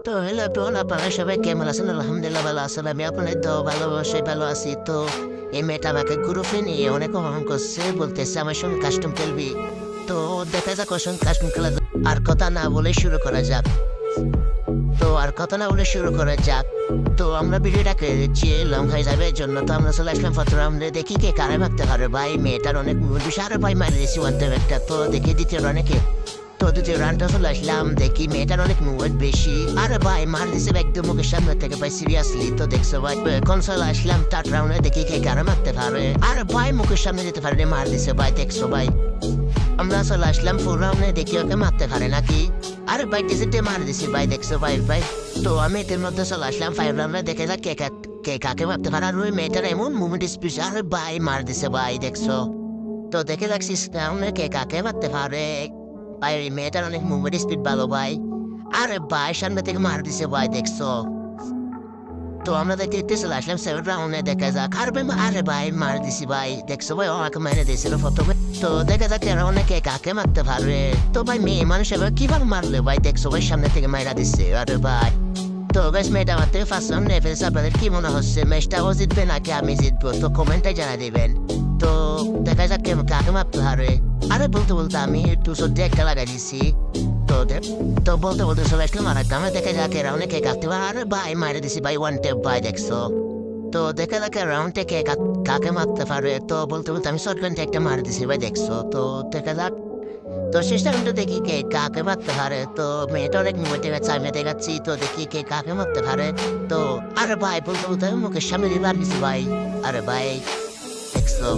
তো hello everyone, আপনারা সবাই কেমন আছেন? আলহামদুলিল্লাহ ভালো আছেন। আমি আপনাদের তো ভালোবাসায় ভালো আছি। তো এই মেয়েটা আমাকে গ্রুপে নিয়ে অনেক অপমান করছে, বলতেছে আমার সঙ্গে কাস্টম খেলবি। তো দেখা যাক ওর সঙ্গে কাস্টম খেলা যাক। আর কথা না বলে শুরু করা যাক। তো আমরা ভিডিওটাকে যে লং হয়ে যাবে এর জন্য তো আমরা চলে আসলাম ফটো রাউন্ডে। দেখি কে কারে ভাবতে পারে। ভাই মেয়েটার অনেক বিষয় আরো ভাই মারি দিয়েছি ওয়ান টাইম একটা। তো দেখি দ্বিতীয় অনেকে তো দ্বিতীয় রানটা চলে আসলাম, দেখি মেয়েটার অনেক মুভেট বেশি। আরে ভাই মার দিছে একদম মুখের সামনে থেকে ভাই, সিরিয়াসলি। তো দেখছো ভাই এখন চলে আসলাম থার্ড রাউন্ডে, দেখি কে কারে মারতে পারে। আরে ভাই মুখের সামনে যেতে পারে মার দিছে ভাই, দেখছো ভাই। আমরা চলে আসলাম ফোর রাউন্ডে, দেখি ওকে মারতে পারে নাকি। আরে ভাই ডিজিটে মার দিছি ভাই, দেখছো ভাই ভাই। তো আমি এদের মধ্যে চলে আসলাম ফাইভ রাউন্ডে, দেখে যাক কে কাকে মারতে পারে। আর ওই মেয়েটার এমন মুভমেন্ট স্পিড, আরে ভাই মার দিছে ভাই, দেখছো। তো দেখে যাক সিক্স রাউন্ডে কে কাকে মারতে পারে। ভাই মেয়েটার অনেক মুভমেন্ট স্পিড ভালো ভাই। আরে ভাই সামনে থেকে মার দিছে ভাই, দেখছো। তো আমরা দেখতে চলে আসলাম সেভেন রাউন্ডে, দেখা যাক। আরে ভাই মার দিছি ভাই, দেখছো ভাই আমাকে মেরে দিয়েছিল প্রথমে। তো দেখা যাক এরা অনেকে কাকে মারতে পারবে। তো ভাই মেয়ে মানুষ এবার কিভাবে মারলে ভাই, দেখছো ভাই সামনে থেকে মারা দিচ্ছে। আরে ভাই তো বেশ মেয়েটা আমার থেকে ফার্স্ট রাউন্ড নিয়ে ফেলছে। আপনাদের কি মনে হচ্ছে ম্যাচটা ও জিতবে নাকি আমি জিতবো? তো কমেন্টে জানা দিবেন। তো দেখা যাক কাকে মারতে পারে। আরে বলতে বলতে আমি একটু সত্যি একটা লাগাই দিচ্ছি। তো বলতে বলতে সবাই আসলে মারা আমরা দেখা যাক রাউন্ডে কে কাটতে পারে। আরে ভাই মারে দিছি ভাই ওয়ান টেপ ভাই, দেখছো। তো দেখা যাক রাউন্ডে কে কাকে মারতে পারে। তো বলতে বলতে আমি শর্ট গানটা একটা মারে দিছি ভাই, দেখছো। তো দেখা যাক তো শেষ রাউন্ডে দেখি কে কাকে মারতে পারে। তো মেয়েটা অনেক মুভমেন্টে গেছে, আমি দেখাচ্ছি। তো দেখি কে কাকে মারতে পারে। তো আরে ভাই বলতে বলতে মুখের সামনে দিয়ে মার দিছি ভাই। আরে ভাই দেখছো।